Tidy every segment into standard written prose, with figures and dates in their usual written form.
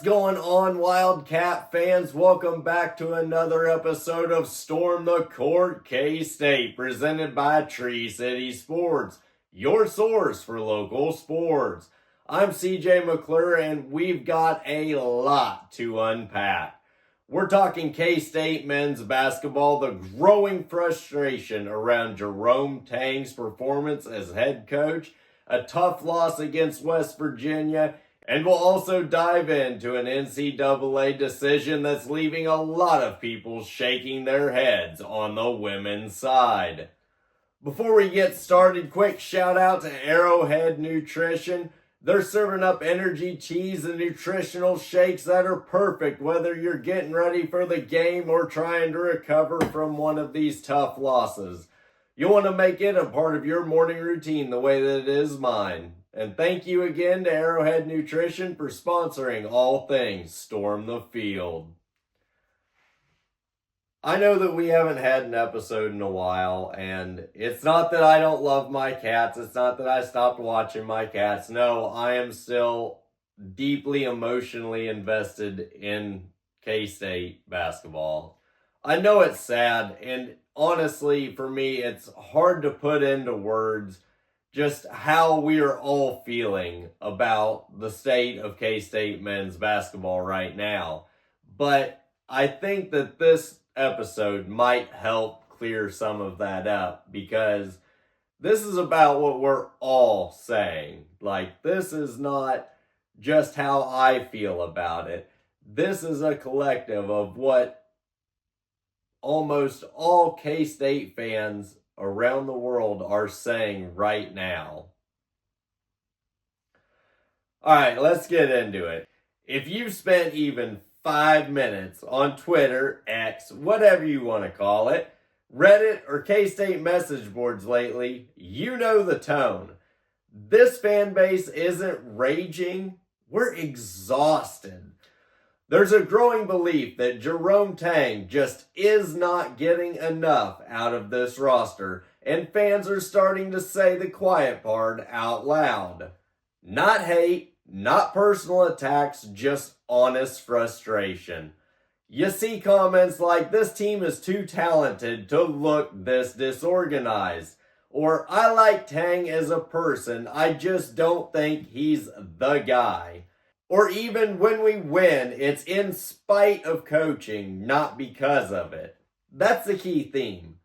going on, Wildcat fans? Welcome back to another episode of Storm the Court K-State, presented by Tree City Sports, your source for local sports. I'm CJ McClure, and we've got a lot to unpack. We're talking K-State men's basketball, the growing frustration around Jerome Tang's performance as head coach, a tough loss against West Virginia, and we'll also dive into an NCAA decision that's leaving a lot of people shaking their heads on the women's side. Before we get started, quick shout out to Arrowhead Nutrition. They're serving up energy teas and nutritional shakes that are perfect whether you're getting ready for the game or trying to recover from one of these tough losses. You'll want to make it a part of your morning routine the way that it is mine. And thank you again to Arrowhead Nutrition for sponsoring all things Storm the Field. I know that we haven't had an episode in a while, and it's not that I don't love my cats. It's not that I stopped watching my cats. No, I am still deeply emotionally invested in K-State basketball. I know it's sad, and honestly, for me, it's hard to put into words just how we are all feeling about the state of K-State men's basketball right now. But I think that this episode might help clear some of that up, because this is about what we're all saying. Like, this is not just how I feel about it. This is a collective of what almost all K-State fans around the world are saying right now. Alright, let's get into it. If you've spent even 5 minutes on Twitter, X, whatever you want to call it, Reddit, or K-State message boards lately, you know the tone. This fan base isn't raging, we're exhausted. There's a growing belief that Jerome Tang just is not getting enough out of this roster, and fans are starting to say the quiet part out loud. Not hate, not personal attacks, just honest frustration. You see comments like, "This team is too talented to look this disorganized," or "I like Tang as a person, I just don't think he's the guy." Or even, "When we win, it's in spite of coaching, not because of it." That's the key theme.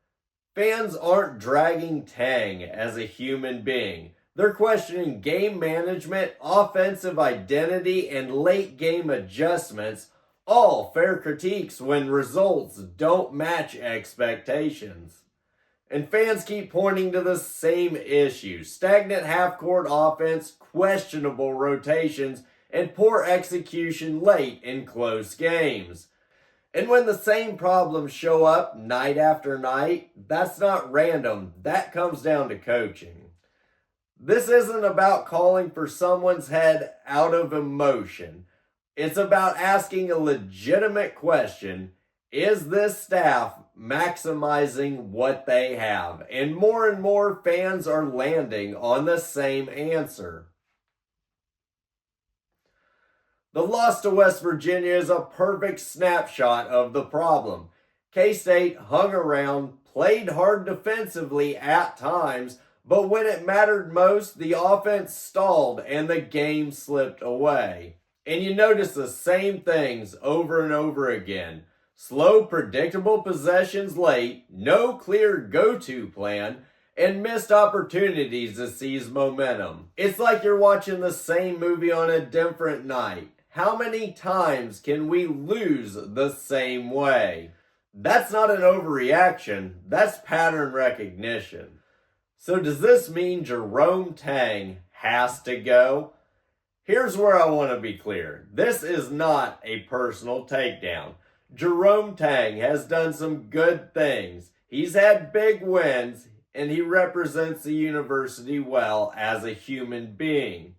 Fans aren't dragging Tang as a human being. They're questioning game management, offensive identity, and late game adjustments, all fair critiques when results don't match expectations. And fans keep pointing to the same issues: stagnant half-court offense, questionable rotations, and poor execution late in close games. And when the same problems show up night after night, that's not random. That comes down to coaching. This isn't about calling for someone's head out of emotion. It's about asking a legitimate question: is this staff maximizing what they have? And more fans are landing on the same answer. The loss to West Virginia is a perfect snapshot of the problem. K-State hung around, played hard defensively at times, but when it mattered most, the offense stalled and the game slipped away. And you notice the same things over and over again. Slow, predictable possessions late, no clear go-to plan, and missed opportunities to seize momentum. It's like you're watching the same movie on a different night. How many times can we lose the same way? That's not an overreaction, that's pattern recognition. So does this mean Jerome Tang has to go? Here's where I want to be clear. This is not a personal takedown. Jerome Tang has done some good things. He's had big wins, and he represents the university well as a human being.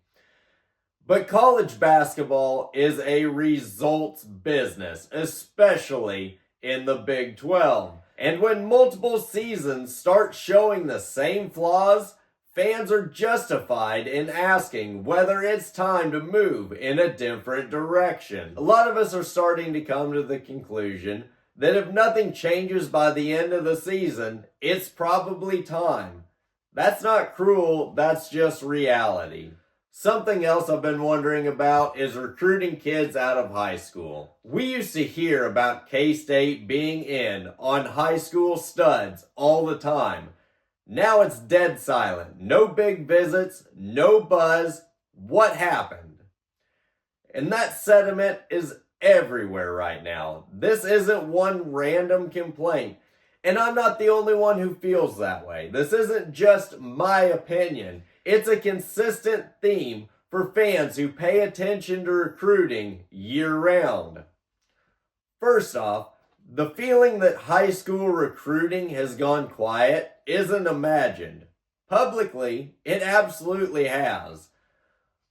But college basketball is a results business, especially in the Big 12. And when multiple seasons start showing the same flaws, fans are justified in asking whether it's time to move in a different direction. A lot of us are starting to come to the conclusion that if nothing changes by the end of the season, it's probably time. That's not cruel, that's just reality. Something else I've been wondering about is recruiting kids out of high school. We used to hear about K-State being in on high school studs all the time. Now it's dead silent. No big visits, no buzz. What happened? And that sentiment is everywhere right now. This isn't one random complaint. And I'm not the only one who feels that way. This isn't just my opinion. It's a consistent theme for fans who pay attention to recruiting year-round. First off, the feeling that high school recruiting has gone quiet isn't imagined. Publicly, it absolutely has.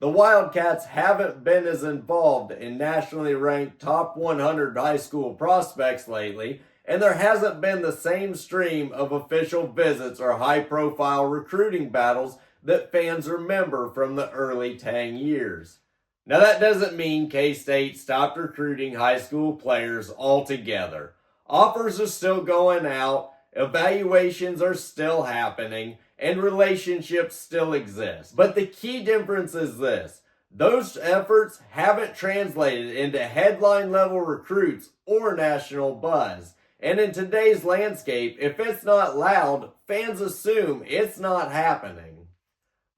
The Wildcats haven't been as involved in nationally ranked top 100 high school prospects lately, and there hasn't been the same stream of official visits or high-profile recruiting battles that fans remember from the early Tang years. Now that doesn't mean K-State stopped recruiting high school players altogether. Offers are still going out, evaluations are still happening, and relationships still exist. But the key difference is this: those efforts haven't translated into headline-level recruits or national buzz. And in today's landscape, if it's not loud, fans assume it's not happening.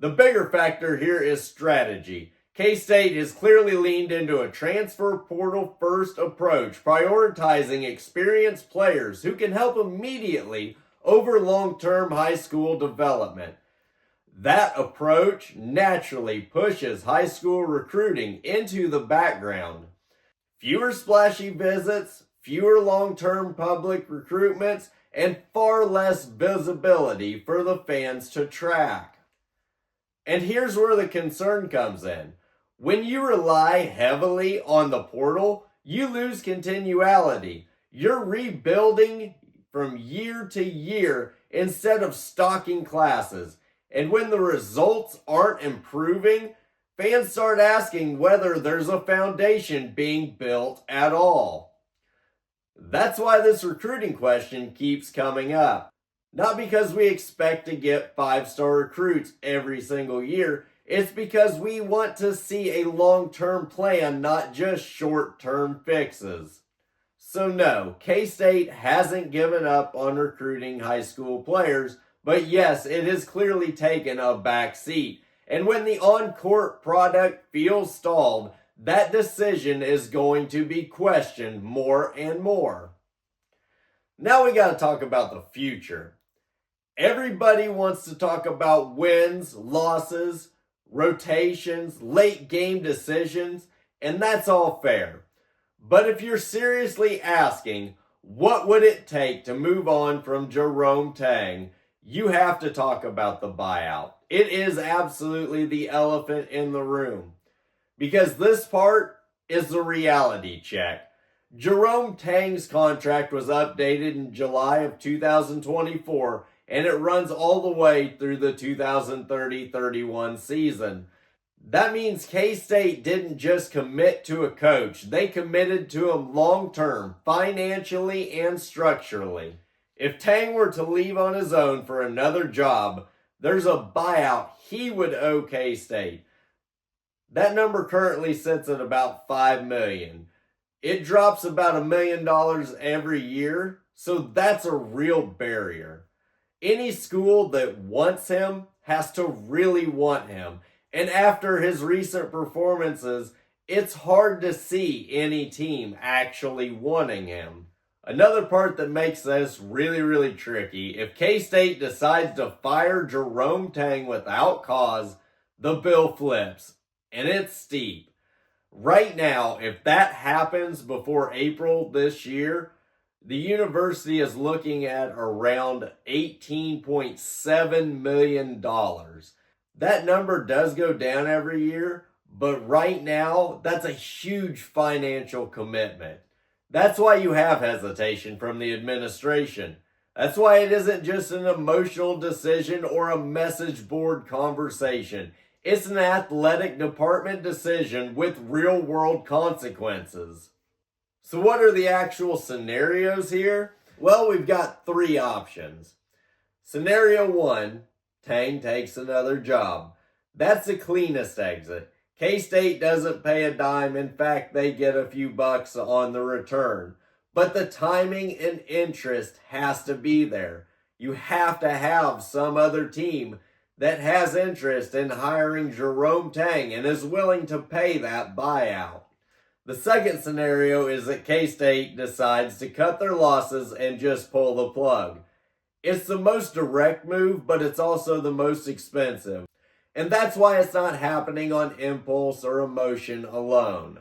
The bigger factor here is strategy. K-State has clearly leaned into a transfer portal first approach, prioritizing experienced players who can help immediately over long-term high school development. That approach naturally pushes high school recruiting into the background. Fewer splashy visits, fewer long-term public recruitments, and far less visibility for the fans to track. And here's where the concern comes in. When you rely heavily on the portal, you lose continuality. You're rebuilding from year to year instead of stocking classes. And when the results aren't improving, fans start asking whether there's a foundation being built at all. That's why this recruiting question keeps coming up. Not because we expect to get 5-star recruits every single year. It's because we want to see a long-term plan, not just short-term fixes. So no, K-State hasn't given up on recruiting high school players, but yes, it has clearly taken a back seat. And when the on-court product feels stalled, that decision is going to be questioned more and more. Now we got to talk about the future. Everybody wants to talk about wins, losses, rotations, late game decisions, and that's all fair. But if you're seriously asking, what would it take to move on from Jerome Tang, you have to talk about the buyout. It is absolutely the elephant in the room. Because this part is the reality check. Jerome Tang's contract was updated in July of 2024, and it runs all the way through the 2030-31 season. That means K-State didn't just commit to a coach. They committed to him long-term, financially and structurally. If Tang were to leave on his own for another job, there's a buyout he would owe K-State. That number currently sits at about $5 million. It drops about $1 million every year, so that's a real barrier. Any school that wants him has to really want him. And after his recent performances, it's hard to see any team actually wanting him. Another part that makes this really, really tricky, if K-State decides to fire Jerome Tang without cause, the bill flips, and it's steep. Right now, if that happens before April this year, the university is looking at around $18.7 million. That number does go down every year, but right now, that's a huge financial commitment. That's why you have hesitation from the administration. That's why it isn't just an emotional decision or a message board conversation. It's an athletic department decision with real world consequences. So what are the actual scenarios here? Well, we've got three options. Scenario 1, Tang takes another job. That's the cleanest exit. K-State doesn't pay a dime. In fact, they get a few bucks on the return. But the timing and interest has to be there. You have to have some other team that has interest in hiring Jerome Tang and is willing to pay that buyout. The second scenario is that K-State decides to cut their losses and just pull the plug. It's the most direct move, but it's also the most expensive. And that's why it's not happening on impulse or emotion alone.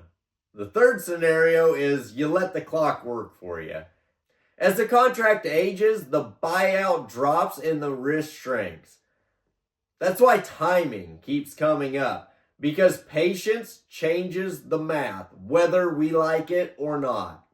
The third scenario is you let the clock work for you. As the contract ages, the buyout drops and the risk shrinks. That's why timing keeps coming up, because patience changes the math, whether we like it or not.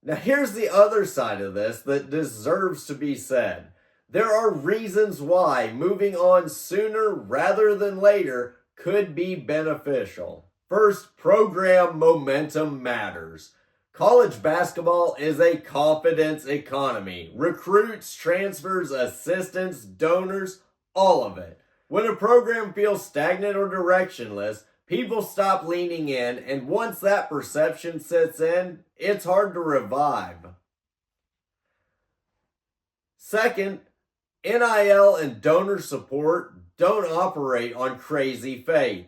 Now here's the other side of this that deserves to be said. There are reasons why moving on sooner rather than later could be beneficial. First, program momentum matters. College basketball is a confidence economy. Recruits, transfers, assistants, donors, all of it. When a program feels stagnant or directionless, people stop leaning in, and once that perception sets in, it's hard to revive. Second, NIL and donor support don't operate on crazy faith.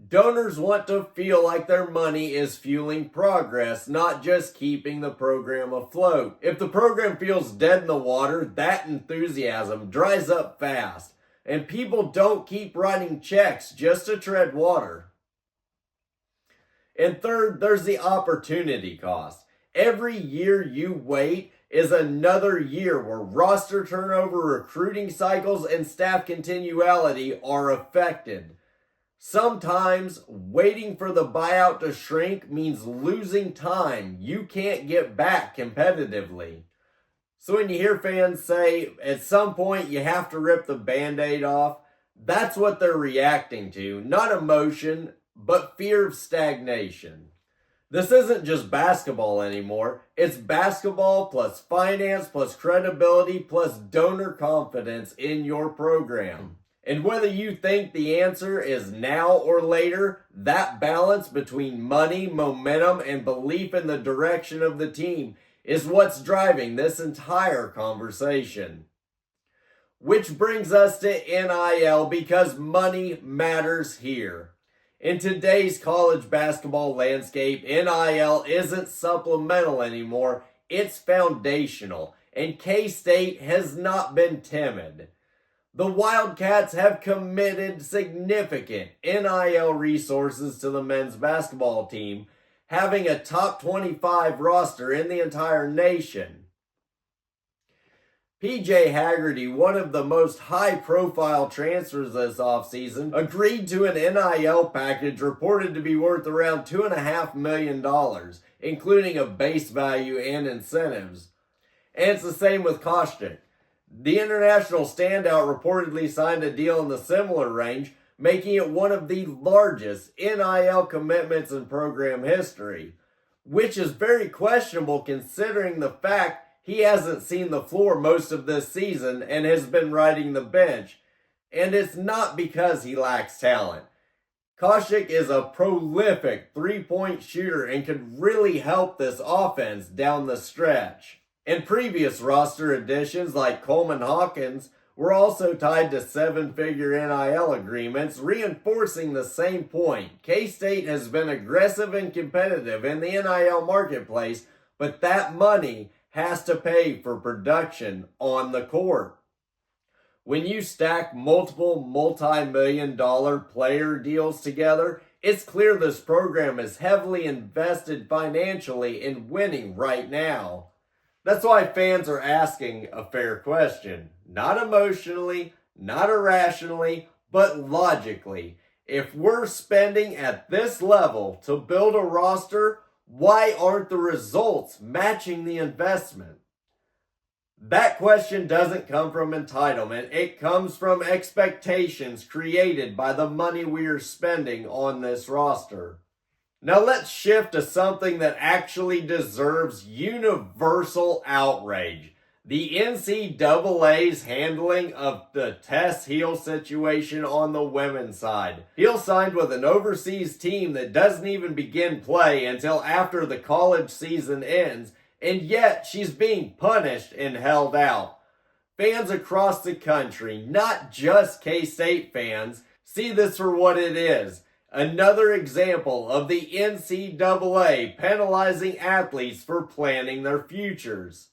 Donors want to feel like their money is fueling progress, not just keeping the program afloat. If the program feels dead in the water, that enthusiasm dries up fast, and people don't keep writing checks just to tread water. And third, there's the opportunity cost. Every year you wait is another year where roster turnover, recruiting cycles, and staff continuality are affected. Sometimes waiting for the buyout to shrink means losing time you can't get back competitively. So when you hear fans say at some point you have to rip the Band-Aid off, that's what they're reacting to. Not emotion, but fear of stagnation. This isn't just basketball anymore. It's basketball plus finance plus credibility plus donor confidence in your program. And whether you think the answer is now or later, that balance between money, momentum, and belief in the direction of the team is what's driving this entire conversation. Which brings us to NIL, because money matters here. In today's college basketball landscape, NIL isn't supplemental anymore, it's foundational, and K-State has not been timid. The Wildcats have committed significant NIL resources to the men's basketball team, having a top 25 roster in the entire nation. PJ Haggerty, one of the most high-profile transfers this offseason, agreed to an NIL package reported to be worth around $2.5 million, including a base value and incentives. And it's the same with Kostick. The international standout reportedly signed a deal in the similar range, making it one of the largest NIL commitments in program history, which is very questionable considering the fact he hasn't seen the floor most of this season and has been riding the bench. And it's not because he lacks talent. Kostick is a prolific three-point shooter and could really help this offense down the stretch. And previous roster additions like Coleman Hawkins were also tied to seven-figure NIL agreements, reinforcing the same point. K-State has been aggressive and competitive in the NIL marketplace, but that money has to pay for production on the court. When you stack multiple multi-million-dollar player deals together, it's clear this program is heavily invested financially in winning right now. That's why fans are asking a fair question. Not emotionally, not irrationally, but logically. If we're spending at this level to build a roster, why aren't the results matching the investment? That question doesn't come from entitlement. It comes from expectations created by the money we are spending on this roster. Now let's shift to something that actually deserves universal outrage. The NCAA's handling of the Tess Heel situation on the women's side. Heel signed with an overseas team that doesn't even begin play until after the college season ends, and yet she's being punished and held out. Fans across the country, not just K-State fans, see this for what it is. Another example of the NCAA penalizing athletes for planning their futures.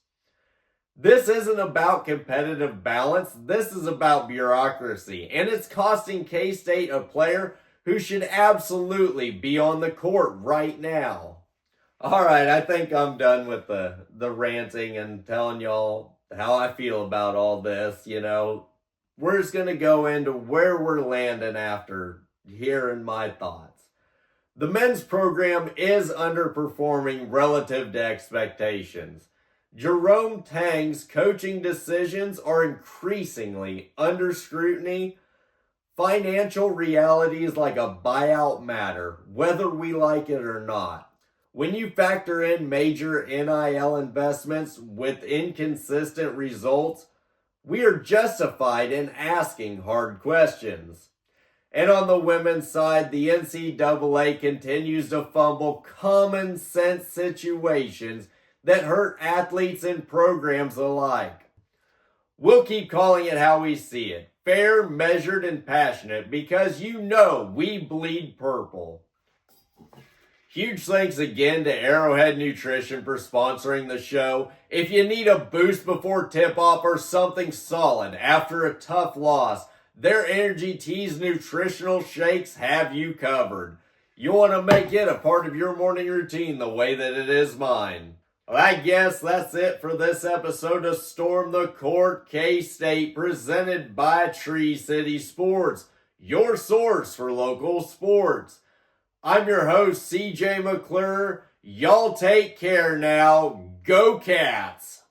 This isn't about competitive balance, this is about bureaucracy, and it's costing K-State a player who should absolutely be on the court right now. Alright, I think I'm done with the ranting and telling y'all how I feel about all this. We're just going to go into where we're landing after hearing my thoughts. The men's program is underperforming relative to expectations. Jerome Tang's coaching decisions are increasingly under scrutiny. Financial realities like a buyout matter, whether we like it or not. When you factor in major NIL investments with inconsistent results, we are justified in asking hard questions. And on the women's side, the NCAA continues to fumble common sense situations that hurt athletes and programs alike. We'll keep calling it how we see it. Fair, measured, and passionate, because we bleed purple. Huge thanks again to Arrowhead Nutrition for sponsoring the show. If you need a boost before tip-off or something solid after a tough loss, their Energy Teas nutritional shakes have you covered. You want to make it a part of your morning routine the way that it is mine. Well, I guess that's it for this episode of Storm the Court K-State, presented by Tree City Sports, your source for local sports. I'm your host, CJ McClure. Y'all take care now. Go Cats!